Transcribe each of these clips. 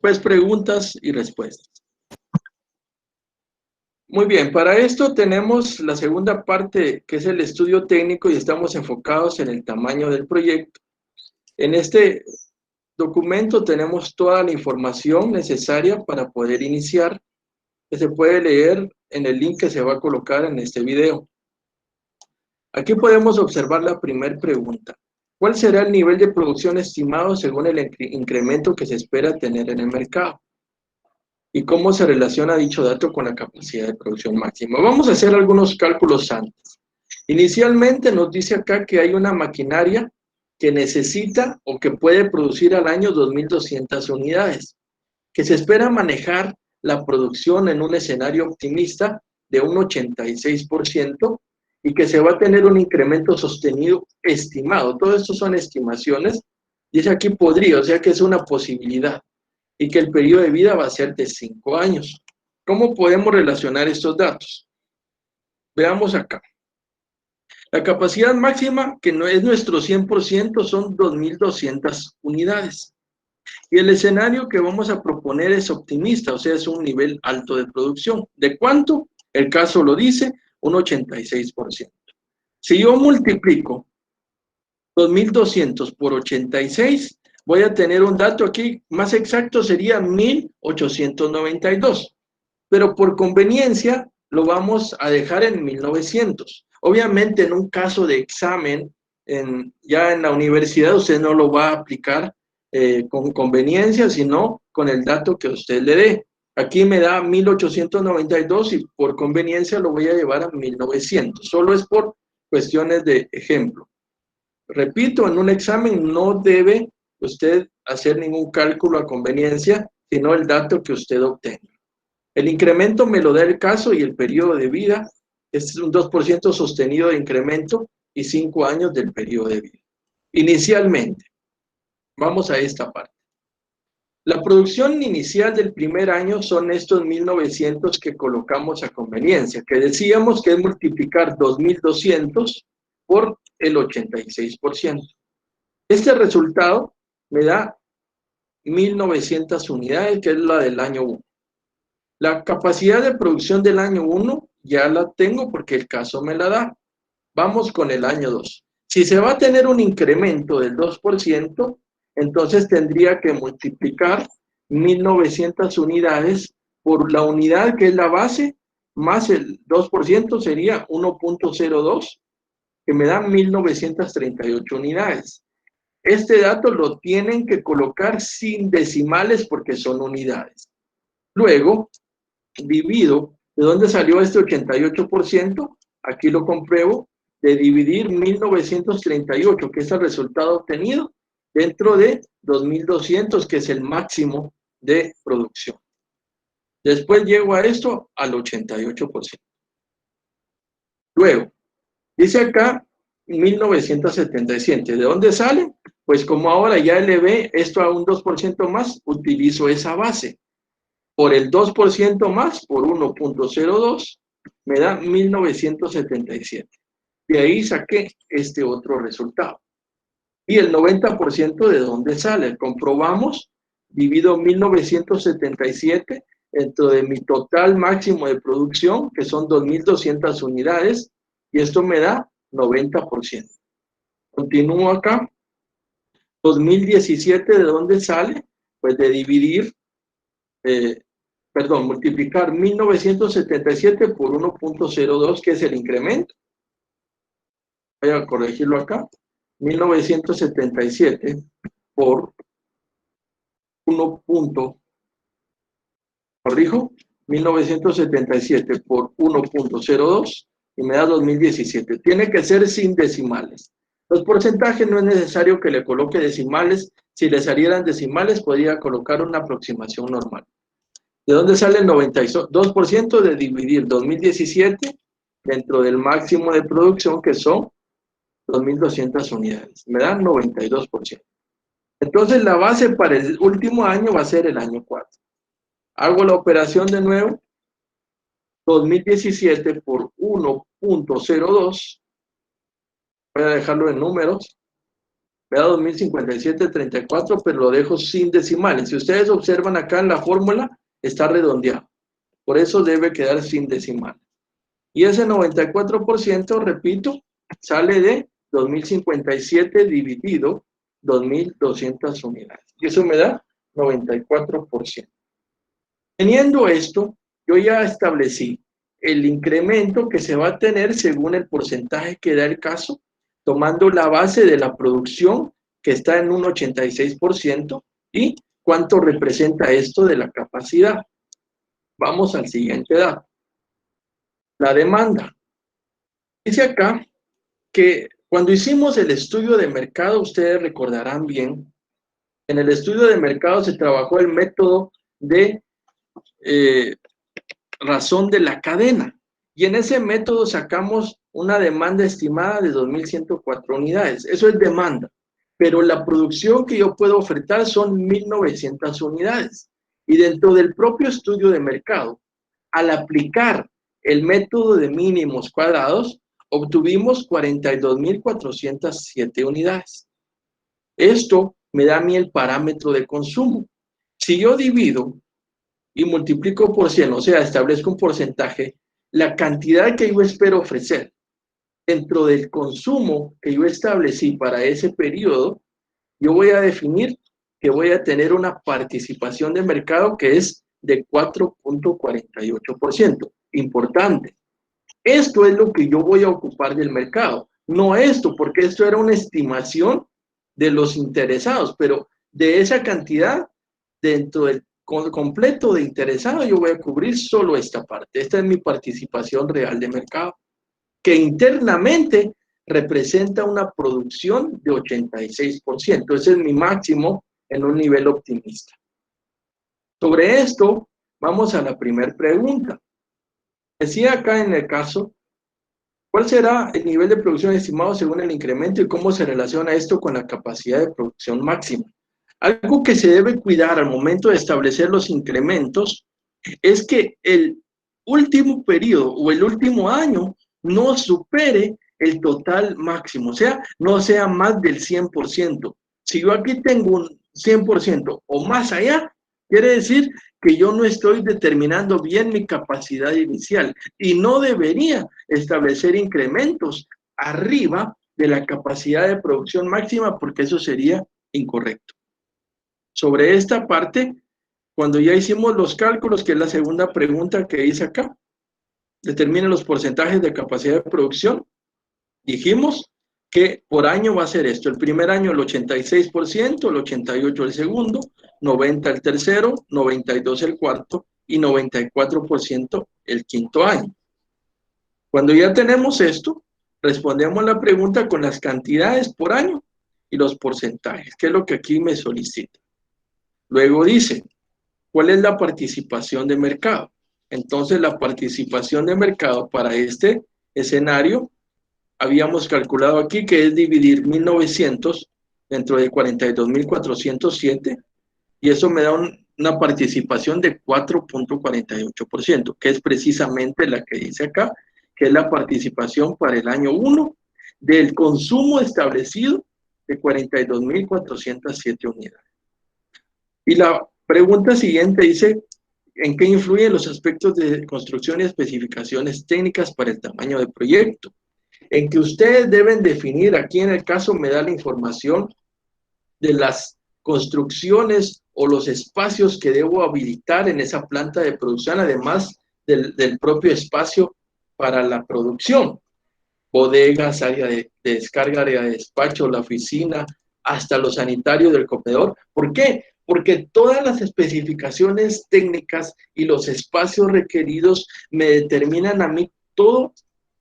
pues preguntas y respuestas. Muy bien, para esto tenemos la segunda parte, que es el estudio técnico, y estamos enfocados en el tamaño del proyecto. En este documento tenemos toda la información necesaria para poder iniciar, que se puede leer en el link que se va a colocar en este video. Aquí podemos observar la primera pregunta. ¿Cuál será el nivel de producción estimado según el incremento que se espera tener en el mercado? ¿Y cómo se relaciona dicho dato con la capacidad de producción máxima? Vamos a hacer algunos cálculos antes. Inicialmente nos dice acá que hay una maquinaria que necesita o que puede producir al año 2.200 unidades, que se espera manejar la producción en un escenario optimista de un 86% y que se va a tener un incremento sostenido estimado. Todo esto son estimaciones. Dice aquí podría, o sea que es una posibilidad, y que el periodo de vida va a ser de 5 años. ¿Cómo podemos relacionar estos datos? Veamos acá. La capacidad máxima, que no es nuestro 100%, son 2.200 unidades. Y el escenario que vamos a proponer es optimista, o sea, es un nivel alto de producción. ¿De cuánto? El caso lo dice, un 86%. Si yo multiplico 2.200 por 86, voy a tener un dato aquí, más exacto sería 1.892. Pero por conveniencia lo vamos a dejar en 1900. Obviamente en un caso de examen, ya en la universidad usted no lo va a aplicar con conveniencia, sino con el dato que usted le dé. Aquí me da 1892 y por conveniencia lo voy a llevar a 1900. Solo es por cuestiones de ejemplo. Repito, en un examen no debe usted hacer ningún cálculo a conveniencia, sino el dato que usted obtenga. El incremento me lo da el caso y el periodo de vida es un 2% sostenido de incremento y 5 años del periodo de vida. Inicialmente, vamos a esta parte. La producción inicial del primer año son estos 1.900 que colocamos a conveniencia, que decíamos que es multiplicar 2.200 por el 86%. Este resultado me da 1.900 unidades, que es la del año 1. La capacidad de producción del año 1 ya la tengo porque el caso me la da. Vamos con el año 2. Si se va a tener un incremento del 2%, entonces tendría que multiplicar 1.900 unidades por la unidad que es la base, más el 2% sería 1.02, que me da 1.938 unidades. Este dato lo tienen que colocar sin decimales porque son unidades. Luego, divido, ¿de dónde salió este 88%? Aquí lo compruebo, de dividir 1938, que es el resultado obtenido, dentro de 2200, que es el máximo de producción. Después llego a esto al 88%. Luego, dice acá 1977. ¿De dónde sale? Pues como ahora ya elevé esto a un 2% más, utilizo esa base. Por el 2% más, por 1.02, me da 1977. De ahí saqué este otro resultado. Y el 90% de dónde sale. Comprobamos, divido 1977 dentro de mi total máximo de producción, que son 2.200 unidades, y esto me da 90%. Continúo acá. 2017, ¿de dónde sale? Pues de dividir, multiplicar 1977 por 1.02, que es el incremento. Voy a corregirlo acá. 1977 por 1. Corrijo, 1977 por 1.02 y me da 2017. Tiene que ser sin decimales. Los porcentajes no es necesario que le coloque decimales. Si le salieran decimales, podría colocar una aproximación normal. ¿De dónde sale el 92% de dividir 2017 dentro del máximo de producción, que son 2.200 unidades? Me dan 92%. Entonces, la base para el último año va a ser el año 4. Hago la operación de nuevo. 2017 por 1.02. Voy a dejarlo en números. Vea 2057.34, pero lo dejo sin decimales. Si ustedes observan acá en la fórmula, está redondeado. Por eso debe quedar sin decimales. Y ese 94%, repito, sale de 2057 dividido 2.200 unidades. Y eso me da 94%. Teniendo esto, yo ya establecí el incremento que se va a tener según el porcentaje que da el caso, tomando la base de la producción, que está en un 86%, y cuánto representa esto de la capacidad. Vamos al siguiente dato. La demanda. Dice acá que cuando hicimos el estudio de mercado, ustedes recordarán bien, en el estudio de mercado se trabajó el método de razón de la cadena. Y en ese método sacamos una demanda estimada de 2.104 unidades. Eso es demanda. Pero la producción que yo puedo ofertar son 1.900 unidades. Y dentro del propio estudio de mercado, al aplicar el método de mínimos cuadrados, obtuvimos 42.407 unidades. Esto me da a mí el parámetro de consumo. Si yo divido y multiplico por 100, o sea, establezco un porcentaje, la cantidad que yo espero ofrecer dentro del consumo que yo establecí para ese periodo, yo voy a definir que voy a tener una participación de mercado que es de 4.48%. Importante. Esto es lo que yo voy a ocupar del mercado, no esto, porque esto era una estimación de los interesados, pero de esa cantidad, dentro del completo de interesados, yo voy a cubrir solo esta parte. Esta es mi participación real de mercado, que internamente representa una producción de 86%. Ese es mi máximo en un nivel optimista. Sobre esto, vamos a la primera pregunta. Decía acá en el caso, ¿cuál será el nivel de producción estimado según el incremento y cómo se relaciona esto con la capacidad de producción máxima? Algo que se debe cuidar al momento de establecer los incrementos es que el último periodo o el último año no supere el total máximo, o sea, no sea más del 100%. Si yo aquí tengo un 100% o más allá, quiere decir que yo no estoy determinando bien mi capacidad inicial y no debería establecer incrementos arriba de la capacidad de producción máxima porque eso sería incorrecto. Sobre esta parte, cuando ya hicimos los cálculos, que es la segunda pregunta que hice acá, determinen los porcentajes de capacidad de producción, dijimos que por año va a ser esto. El primer año el 86%, el 88% el segundo, 90% el tercero, 92% el cuarto y 94% el quinto año. Cuando ya tenemos esto, respondemos la pregunta con las cantidades por año y los porcentajes, que es lo que aquí me solicita. Luego dice, ¿cuál es la participación de mercado? Entonces, la participación de mercado para este escenario, habíamos calculado aquí que es dividir 1.900 dentro de 42.407 y eso me da una participación de 4.48%, que es precisamente la que dice acá, que es la participación para el año 1 del consumo establecido de 42.407 unidades. Y la pregunta siguiente dice, ¿en qué influyen los aspectos de construcción y especificaciones técnicas para el tamaño del proyecto? En que ustedes deben definir, aquí en el caso me da la información de las construcciones o los espacios que debo habilitar en esa planta de producción, además del propio espacio para la producción. Bodegas, área de descarga, área de despacho, la oficina, hasta los sanitarios del comedor. ¿Por qué? Porque todas las especificaciones técnicas y los espacios requeridos me determinan a mí todo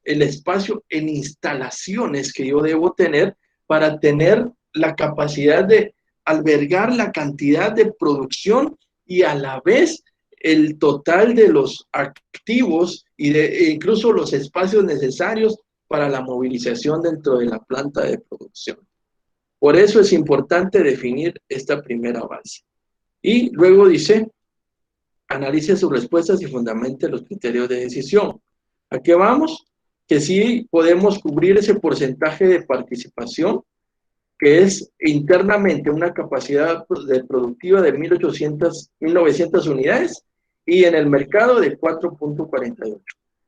el espacio en instalaciones que yo debo tener para tener la capacidad de albergar la cantidad de producción y a la vez el total de los activos e incluso los espacios necesarios para la movilización dentro de la planta de producción. Por eso es importante definir esta primera base. Y luego dice, analice sus respuestas y fundamente los criterios de decisión. ¿A qué vamos? Que sí podemos cubrir ese porcentaje de participación que es internamente una capacidad productiva de 1.900 unidades y en el mercado de 4.48.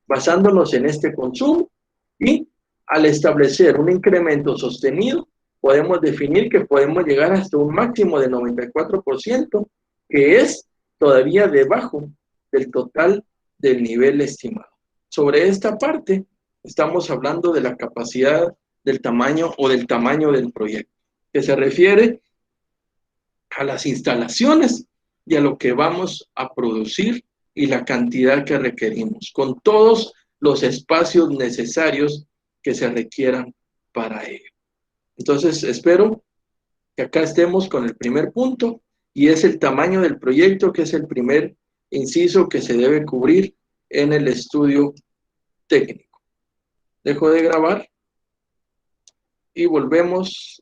Basándonos en este consumo y al establecer un incremento sostenido, podemos definir que podemos llegar hasta un máximo de 94%, que es todavía debajo del total del nivel estimado. Sobre esta parte, estamos hablando de la capacidad del tamaño o del tamaño del proyecto, que se refiere a las instalaciones y a lo que vamos a producir y la cantidad que requerimos, con todos los espacios necesarios que se requieran para ello. Entonces, espero que acá estemos con el primer punto, y es el tamaño del proyecto, que es el primer inciso que se debe cubrir en el estudio técnico. Dejo de grabar y volvemos